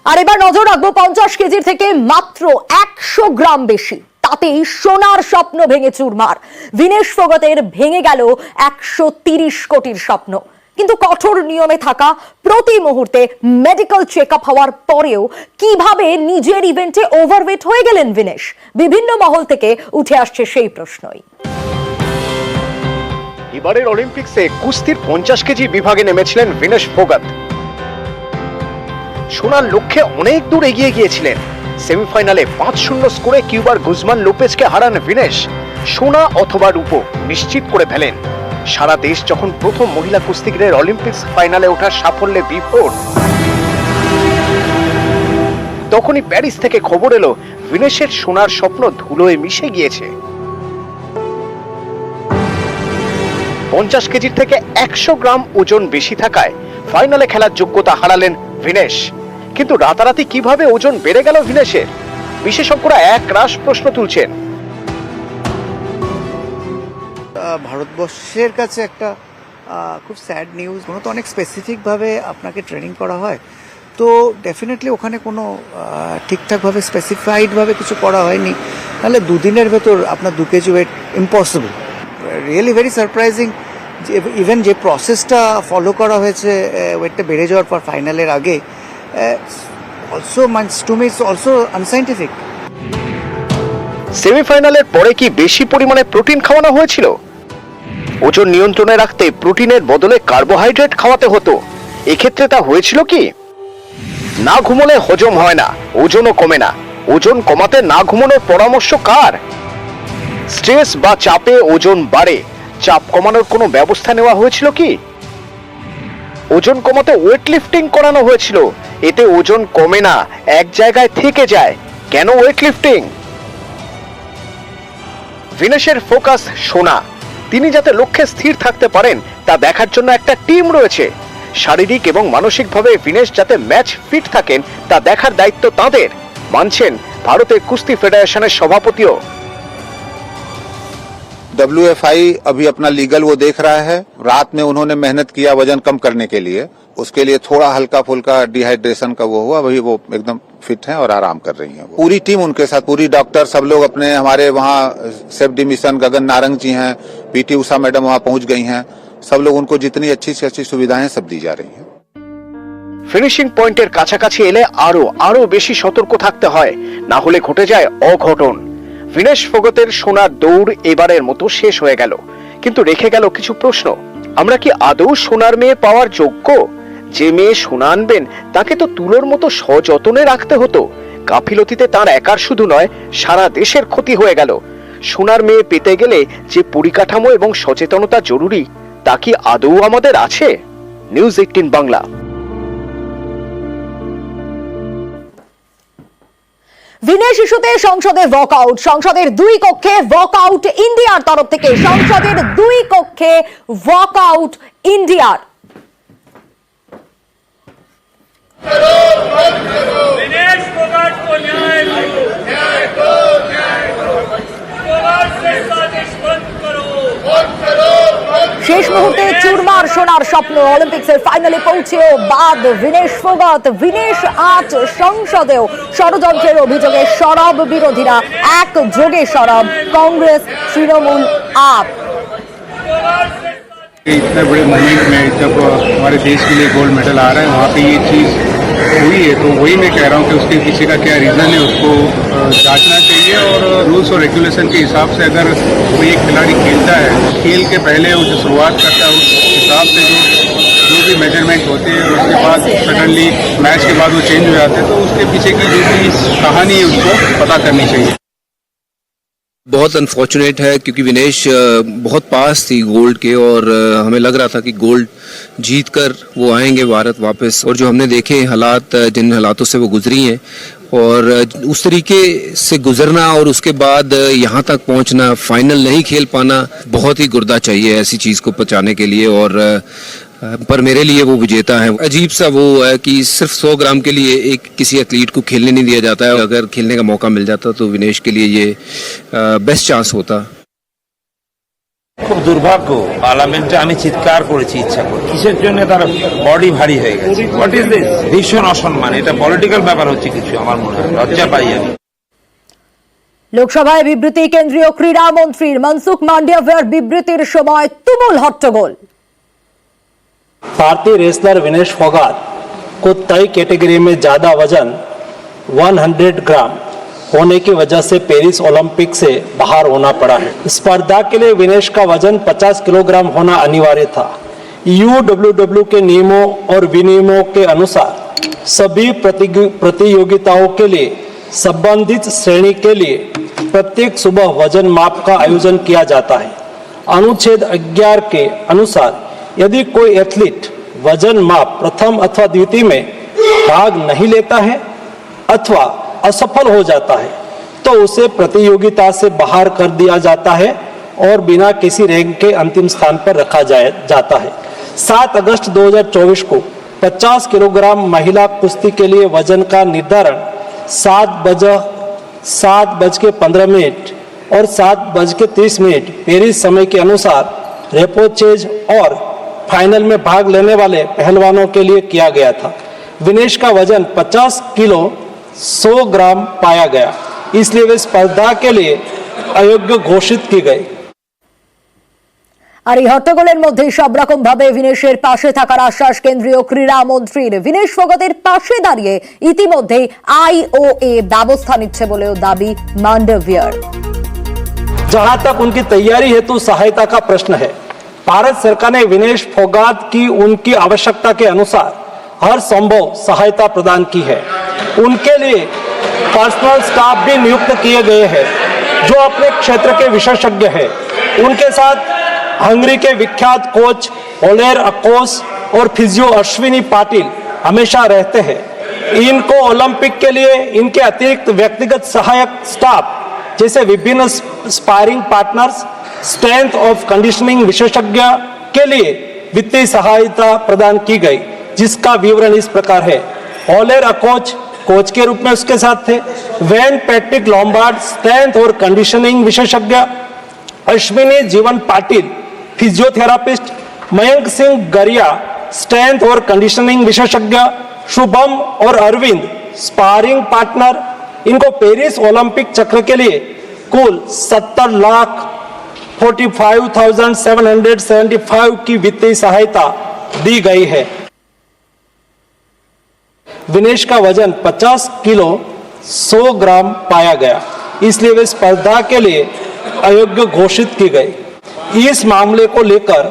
আর এবার নজর রাখবো 50 কেজির থেকে মাত্র 100 গ্রাম বেশি, তাতেই সোনার স্বপ্ন ভেঙে চুরমার। ভিনেশ ফোগাতের ভেঙে গেল 130 কোটির স্বপ্ন। কিন্তু কঠোর নিয়মে থাকা, প্রতি মুহূর্তে মেডিকেল চেকআপ হওয়ার পরেও কিভাবে নিজের ইভেন্টে ওভারওয়েট হয়ে গেলেন ভিনেশ? বিভিন্ন মহল থেকে উঠে আসছে সেই প্রশ্নই। এবারের অলিম্পিক্সে কুস্তির 50 কেজি বিভাগে নেমেছিলেন ভিনেশ ফোগাত। সোনার লক্ষ্যে অনেক দূর এগিয়ে গিয়েছিলেন। সেমিফাইনালে 5-0 স্কোরে কিউবার গুজমান লোপেজকে হারান ভিনেশ। সোনা অথবা রূপো নিশ্চিত করে ফেলেন। সারা দেশ যখন প্রথম মহিলা কুস্তিগিরের অলিম্পিক্স ফাইনালে ওঠার সাফল্যে বিভোর, তখনই প্যারিস থেকে খবর এলো ভিনেশের সোনার স্বপ্ন ধুলোয় মিশে গিয়েছে। 50 কেজির থেকে 100 গ্রাম ওজন বেশি থাকায় ফাইনালে খেলার যোগ্যতা হারালেন ভিনেশ। কিন্তু রাতারাতি কিভাবে ওজন বেড়ে গেল ভিনেশের? বিশেষজ্ঞরা এক রাশ প্রশ্ন তুলছেন। ভারতবর্ষের কাছে একটা খুব স্যাড নিউজ। কোনো তো অনেক স্পেসিফিকভাবে আপনাকে ট্রেনিং করা হয়, তো ডেফিনেটলি ওখানে কোনো ঠিকঠাকভাবে স্পেসিফাইডভাবে কিছু করা হয়নি। নাহলে দুদিনের ভেতর আপনার 2 KG weight impossible. Really very surprising. Even যে প্রসেসটা ফলো করা হয়েছে ওয়েটটা বেড়ে যাওয়ার পর ফাইনালের আগে, also to me it's also unscientific. সেমিফাইনালের পরে কি বেশি পরিমাণে প্রোটিন খাওয়ানো হয়েছিল? ওজন নিয়ন্ত্রণে রাখতে প্রোটিনের বদলে কার্বোহাইড্রেট খাওয়াতে হতো। এক্ষেত্রে তা হয়েছিল কি? না ঘুমোলে হজম হয় না, ওজনও কমে না। ওজন কমাতে না ঘুমানোর পরামর্শ কার? স্ট্রেস বা চাপে ওজন বাড়ে, চাপ কমানোর কোনো ব্যবস্থা নেওয়া হয়েছিল কি? ওজন কমাতে ওয়েট লিফটিং করানো হয়েছিল, এতে ওজন কমে না, এক জায়গায় থেকে যায়। কেন ওয়েট লিফটিং? ভিনেশের ফোকাস সোনা। তিনি যাতে লক্ষ্যে স্থির থাকতে পারেন তা দেখার জন্য একটা টিম রয়েছে। শারীরিক এবং মানসিকভাবে ভিনেশ যাতে ম্যাচ ফিট থাকেন তা দেখার দায়িত্ব তাদের, মানছেন ভারতের কুস্তি ফেডারেশনের সভাপতিও। WFI अभी अपना लीगल वो देख रहा है। रात में उन्होंने मेहनत किया वजन कम करने के लिए, उसके लिए थोड़ा हल्का फुल्का डिहाइड्रेशन का वो हुआ, वही वो एकदम फिट हैं और आराम कर रही हैं। पूरी टीम उनके साथ, पूरी डॉक्टर सब लोग अपने, हमारे वहाँ सेफ डिमिशन गगन नारंग जी हैं, PT उषा मैडम वहाँ पहुंच गई हैं। सब लोग उनको जितनी अच्छी से अच्छी सुविधाएं सब दी जा रही हैं। ফিনিশিং পয়েন্টের কাছাকাছি এলে আরো বেশি সতর্ক থাকতে হয়, না হলে ঘটে যায় অঘটন। ভিনেশ ফোগাতের সোনার দৌড় এবারের মতো শেষ হয়ে গেল, কিন্তু রেখে গেল কিছু প্রশ্ন। আমরা কি আদৌ সোনার মেয়ে পাওয়ার যোগ্য? যে মেয়ে সোনা আনবেন তাকে তো তুলোর মতো সযত্নে রাখতে হতো। গাফিলতিতে তার একার শুধু নয়, সারা দেশের ক্ষতি হয়ে গেল। সোনার মেয়ে পেতে গেলে যে পরিকাঠামো এবং সচেতনতা জরুরি, তা কি আদৌ আমাদের আছে? নিউজ 18 বাংলা। ভিনেশ ইস্যুতে সংসদে ওয়াকআউট। সংসদের 2 কক্ষে ওয়াকআউট ইন্ডিয়ার তরফ থেকে। সংসদের 2 কক্ষে ওয়াকআউট ইন্ডিয়ার। विनेश फोगाट को न्याय दो, न्याय दो, न्याय दो। फोगाट से साजिश बंद करो, बंद करो, बंद करो। শেষ মুহূর্তে চুরমার সোনার স্বপ্ন। অলিম্পিক্সের ফাইনালে পৌঁছেও বাদ ভিনেশ ফোগাত। ভিনেশ আজ সংসদেও ষড়যন্ত্রের অভিযোগে সরব বিরোধীরা, একযোগে সরব কংগ্রেস, তৃণমূল, আপ। इतने बड़े मोमेंट में जब हमारे देश के लिए गोल्ड मेडल आ रहा है, वहाँ पे ये चीज़ हुई है, तो वही मैं कह रहा हूँ कि उसके पीछे का क्या रीज़न है, उसको जांचना चाहिए। और रूल्स और रेगुलेशन के हिसाब से अगर कोई एक खिलाड़ी खेलता है, खेल के पहले वो जो शुरुआत करता है उस हिसाब से जो भी मेजरमेंट होते हैं, उसके बाद सडनली मैच के बाद वो चेंज हो जाते हैं, तो उसके पीछे की जो भी कहानी है उसको पता करनी चाहिए। बहुत अनफॉर्चुनेट है क्योंकि विनेश बहुत पास थी गोल्ड के, और हमें लग रहा था कि गोल्ड जीत कर वो आएंगे भारत वापस। और जो हमने देखे हालात, जिन हालातों से वो गुजरी हैं, और उस तरीके से गुजरना और उसके बाद यहाँ तक पहुँचना, फाइनल नहीं खेल पाना, बहुत ही गुर्दा चाहिए ऐसी चीज़ को पचाने के लिए। और पर मेरे लिए वो विजेता है। अजीब सा वो है कि सिर्फ 100 ग्राम के लिए एक किसी एथलीट को खेलने नहीं दिया जाता है। अगर खेलने का मौका मिल जाता तो विनेश के लिए ये बेस्ट चांस होता। খুব দুর্ভাগ্য পার্লামেন্টে আমি চিৎকার করেছি ইচ্ছা করে কিসের জন্য তার বডি ভারী হয়ে গেছে হোয়াট ইজ দিস ভীষণ অসম্মান এটা পলিটিক্যাল ব্যাপার হচ্ছে কিছু আমার মনে হয় লজ্জা পাই আমি লোকসভায় বিবৃতি কেন্দ্রীয় ক্রীড়া মন্ত্রীর মনসুখ মান্ডভিয়ার বিবৃতির সময় তুমুল হট্টগোল। भारतीय रेसलर विनेश फोगाट को तय कैटेगरी में ज्यादा वजन 100 ग्राम होने की वजह से पेरिस ओलंपिक से बाहर होना पड़ा है। स्पर्धा के लिए विनेश का वजन 50 किलोग्राम होना अनिवार्य था। यूडब्ल्यूडब्ल्यू के नियमों और विनियमों के अनुसार सभी प्रतियोगिताओं के लिए संबंधित श्रेणी के लिए प्रत्येक सुबह वजन माप का आयोजन किया जाता है। अनुच्छेद 11 के अनुसार यदि कोई एथलीट वजन माप प्रथम अथवा द्वितीय में भाग नहीं लेता है अथवा असफल हो जाता है तो उसे प्रतियोगिता से बाहर कर दिया जाता है और बिना किसी रैंक के अंतिम स्थान पर रखा जाता है। 7 अगस्त 2024 को 50 किलोग्राम महिला कुश्ती के लिए वजन का निर्धारण 7:15 और 7:30 पेरिस समय के अनुसार रेपोचेज और फाइनल में भाग लेने वाले पहलवानों के लिए किया गया था। विनेश का वजन 50 किलो 100 ग्राम पाया गया, इसलिए वे स्पर्धा के लिए अयोग्य घोषित की गई। আর এই হট্টগোলের মধ্যে সব রকম ভাবে বিনেশের পাশে থাকার আশ্বাস কেন্দ্রীয় ক্রীড়া মন্ত্রীর। বিনেশ ফোগাতের পাশে দাঁড়িয়ে ইতিমধ্যেই আইওএ ব্যবস্থা নিচ্ছে বলেও দাবি মান্ডভিয়ার। जहां तक उनकी तैयारी हेतु सहायता का प्रश्न है, भारत सरकार ने विनेश फोगाट की उनकी आवश्यकता के अनुसार हर संभव सहायता प्रदान की है। उनके लिए पर्सनल स्टाफ भी नियुक्त किए गए हैं जो अपने क्षेत्र के विशेषज्ञ हैं। उनके साथ हंगरी के विख्यात कोच ओलेर अकोस और फिजियो अश्विनी पाटिल हमेशा रहते हैं। इनको ओलंपिक के लिए इनके अतिरिक्त व्यक्तिगत सहायक स्टाफ जैसे विभिन्न sparring partners, strength of conditioning विशेषज्ञ के लिए वित्तीय सहायता प्रदान की गई, जिसका विवरण इस प्रकार है। ओलेर अकोच कोच के रूप में उसके साथ थे, वेन पैट्रिक लॉम्बार्ड स्ट्रेंथ और कंडीशनिंग विशेषज्ञ, अश्विनी जीवन पाटिल फिजियोथेरापिस्ट, मयंक सिंह गरिया स्ट्रेंथ और कंडीशनिंग विशेषज्ञ, शुभम और अरविंद स्पारिंग पार्टनर। इनको पेरिस ओलंपिक चक्र के लिए कुल 70,45,775 की वित्तीय सहायता दी गई है। विनेश का वजन 50 किलो 100 ग्राम पाया गया, इसलिए वे स्पर्धा के लिए अयोग्य घोषित की गई। इस मामले को लेकर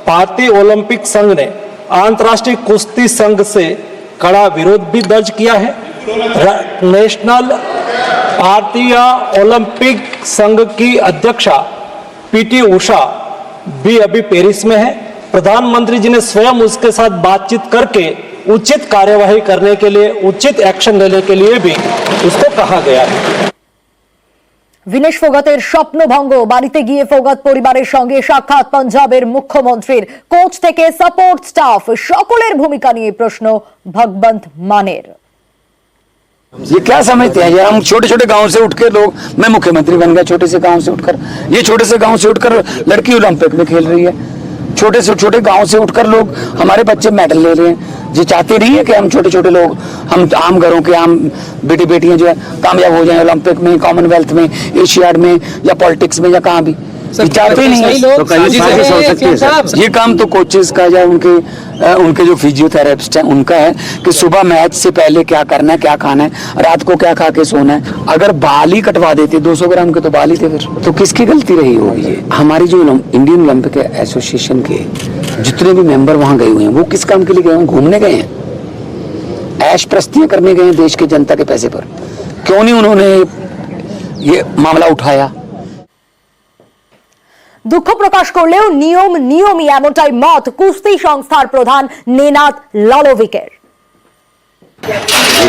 भारतीय ओलंपिक संघ ने अंतर्राष्ट्रीय कुश्ती संघ से कड़ा विरोध भी दर्ज किया है। नेशनल भारतीय ओलंपिक संघ की अध्यक्षा पीटी उषा भी अभी पेरिस में है। प्रधानमंत्री जी ने स्वयं उसके साथ बातचीत करके उचित कार्यवाही करने के लिए, उचित एक्शन लेने के लिए भी उसको कहा गया है। বিনেশ ফোগাতের স্বপ্নভঙ্গ, বাড়িতে গিয়ে ফোগাত পরিবারের সঙ্গে সাক্ষাৎ পাঞ্জাবের মুখ্যমন্ত্রীর। কোচ থেকে সাপোর্ট স্টাফ সকলের ভূমিকা নিয়ে প্রশ্ন ভগবন্ত মানের। ये क्या समझते हैं? ये हम छोटे छोटे गांव से उठ के लोग, मैं मुख्यमंत्री बन गया छोटे से गांव से उठकर, ये छोटे से गांव से उठकर लड़की ओलंपिक में खेल रही है। छोटे से छोटे गांव से उठकर लोग, हमारे बच्चे मेडल ले रहे हैं। ये चाहते नहीं है कि हम छोटे छोटे लोग, हम आम घरों के आम बेटी बेटियां जो है कामयाब हो जाएं ओलंपिक में, कॉमनवेल्थ में, एशियाड में या पॉलिटिक्स में या कहाँ भी। ये चाहते ही नहीं है। ये काम तो कोचेस का या उनके जो फिजियोथेरेपिस्ट हैं उनका है कि सुबह मैच से पहले क्या करना है, क्या खाना है, रात को क्या खा के सोना है। अगर बाल ही कटवा देते 200 ग्राम के तो बाल ही थे, फिर तो किसकी गलती रही होगी? ये हमारी जो इंडियन ओलंपिक एसोसिएशन के जितने भी मेंबर वहां गए हुए हैं वो किस काम के लिए गए हैं? घूमने गए हैं, ऐश प्रस्तियां करने गए हैं देश के जनता के पैसे पर। क्यों नहीं उन्होंने ये मामला उठाया? দুঃখ প্রকাশ করলেও নিয়মই এমনটাই মত কুস্তি সংস্থার প্রধান নেনাদ লালোভিকের। We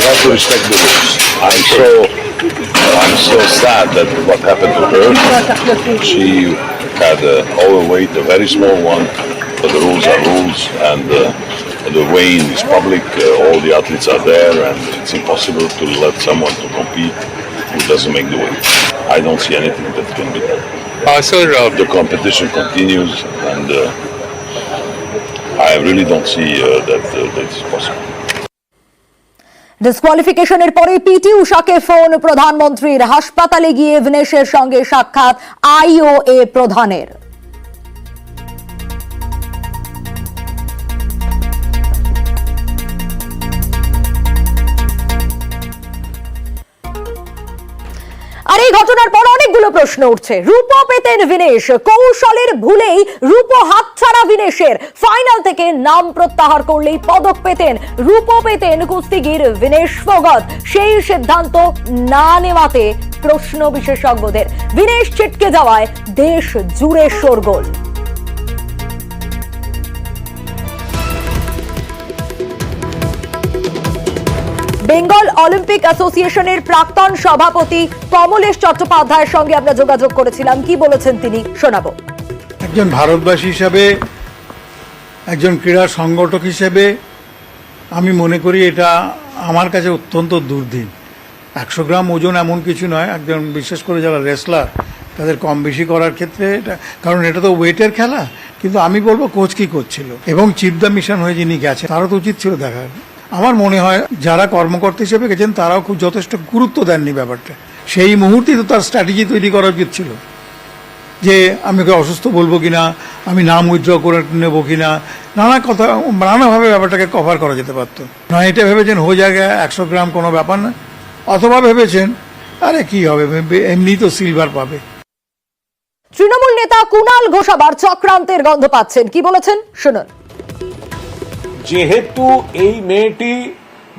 have to respect the rules. I'm so sad that what happened to her. She had overweight, a very small one, but the rules are rules, and the weighing is public. All the athletes are there, and it's impossible to let someone to compete who doesn't make the weight. I don't see anything that can be done. Sir, the competition continues, and I really don't see that it's possible. ডিসকোয়ালিফিকেশনের পরে PT উষাকে phone প্রধানমন্ত্রীর, হাসপাতালে গিয়ে ভিনেশের সঙ্গে সাক্ষাৎ আইওএ প্রধানের। আর এই ঘটনার পর অনেকগুলো প্রশ্ন উঠছে। রূপো পেতেন ভিনেশ, কৌশলের ভুলেই রূপো হাতছাড়া ভিনেশের, ফাইনাল থেকে নাম প্রত্যাহার করলেই পদক পেতেন। রূপো পেতেন কুস্তিগির ভিনেশ ফোগত, সেই সিদ্ধান্ত না নেওয়াতে প্রশ্ন বিশেষজ্ঞদের। ভিনেশ ছিটকে যাওয়ায় দেশ জুড়ে শোরগোল। বেঙ্গল অলিম্পিক অ্যাসোসিয়েশনের প্রাক্তন সভাপতি কমলেশ চট্টোপাধ্যায়ের সঙ্গে আমরা যোগাযোগ করেছিলাম। কি বলেছেন তিনি শোনাবো। একজন ভারতবাসী হিসাবে, একজন ক্রীড়া সংগঠক হিসেবে আমি মনে করি এটা আমার কাছে অত্যন্ত দুর্দিন। 100 গ্রাম ওজন এমন কিছু নয়, একজন বিশেষ করে যারা রেসলার তাদের কম বেশি করার ক্ষেত্রে এটা, কারণ এটা তো ওয়েটের খেলা। কিন্তু আমি বলবো কোচ কি করছিল এবং চিফ দ্য মিশন হয়ে যিনি গেছেন তারও তো উচিত ছিল দেখার। আমার মনে হয় যারা কর্মকর্তা হিসেবে গেছেন তারাও খুব যথেষ্ট গুরুত্ব দেননি ব্যাপারটা। সেই মুহূর্তেই তো তার স্ট্র্যাটেজি তৈরি করা উচিত ছিল যে আমি ওকে অসুস্থ বলবো কিনা, আমি নাম উইথড্র করে নেব কিনা, নানা কথা, নানাভাবে ব্যাপারটাকে কভার করা যেতে পারতো। নয় এটা ভেবেছেন হয়ে জায়গায় 100 গ্রাম কোনো ব্যাপার না, অথবা ভেবেছেন আরে কি হবে, এমনি তো সিলভার পাবে। তৃণমূল নেতা কুণাল ঘোষ আবার চক্রান্তের গন্ধ পাচ্ছেন। কি বলেছেন শুনুন। যেহেতু এই মেয়েটি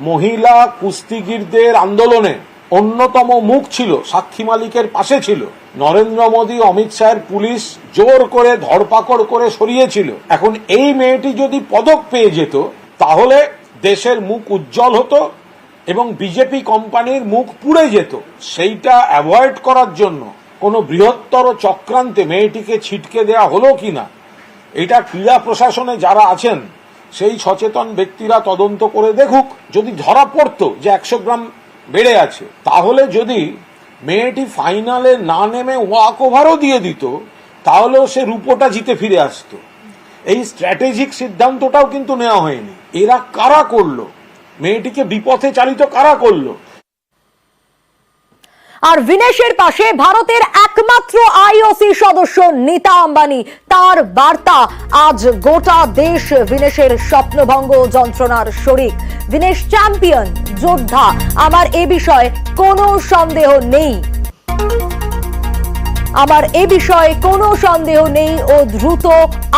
মহিলা কুস্তিগিরদের আন্দোলনে অন্যতম মুখ ছিল, সাক্ষী মালিকের পাশে ছিল, নরেন্দ্র মোদী অমিত শাহের পুলিশ জোর করে ধরপাকড় করে সরিয়েছিল, এখন এই মেয়েটি যদি পদক পেয়ে যেত তাহলে দেশের মুখ উজ্জ্বল হতো এবং বিজেপি কোম্পানির মুখ পুড়ে যেত। সেইটা অ্যাভয়েড করার জন্য কোনো বৃহত্তর চক্রান্তে মেয়েটিকে ছিটকে দেয়া হলো কিনা, এটা ক্রীড়া প্রশাসনে যারা আছেন সেই সচেতন ব্যক্তিরা তদন্ত করে দেখুক। যদি ধরা পড়তো যে 100 গ্রাম বেড়ে আছে, তাহলে যদি মেয়েটি ফাইনালে না নেমে ওয়াক ওভারও দিয়ে দিত তাহলেও সে রূপোটা জিতে ফিরে আসতো। এই স্ট্র্যাটেজিক সিদ্ধান্তটাও কিন্তু নেওয়া হয়নি। এরা কারা করলো, মেয়েটিকে বিপথে চালিত কারা করলো? আর ভিনেশের পাশে ভারতের একমাত্র আইওসি সদস্য নীতা আম্বানি, তার বার্তা আজ গোটা দেশ ভিনেশের স্বপ্নভঙ্গ যন্ত্রণার শরিক। ভিনেশ চ্যাম্পিয়ন, যোদ্ধা, আমার এ বিষয়ে কোনো সন্দেহ নেই, আমার এ বিষয়ে কোনো সন্দেহ নেই। ও দ্রুত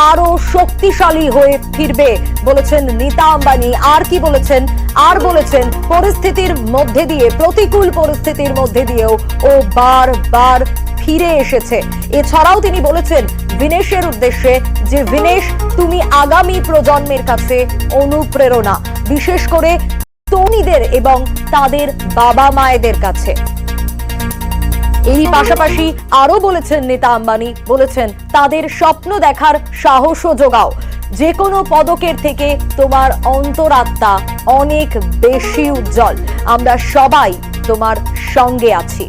আরো শক্তিশালী হয়ে ফিরবে বলেছেন নীতা আম্বানি। আর কি বলেছেন? আর বলেছেন পরিস্থিতির মধ্যে দিয়ে, প্রতিকূল পরিস্থিতির মধ্যে দিয়েও ও বারবার ফিরে এসেছে। এছাড়াও তিনি বলেছেন ভিনেশের উদ্দেশ্যে যে ভিনেশ, তুমি আগামী প্রজন্মের কাছে অনুপ্রেরণা, বিশেষ করে তরুণীদের এবং তাদের বাবা মায়েদের কাছে। এরই পাশাপাশি আরো বলেছেন নীতা আম্বানি, বলেছেন তাদের স্বপ্ন দেখার সাহসও যোগাও। যে কোনো পদকের থেকে তোমার অন্তরাত্মা অনেক বেশি উজ্জ্বল। আমরা সবাই তোমার সঙ্গে আছি।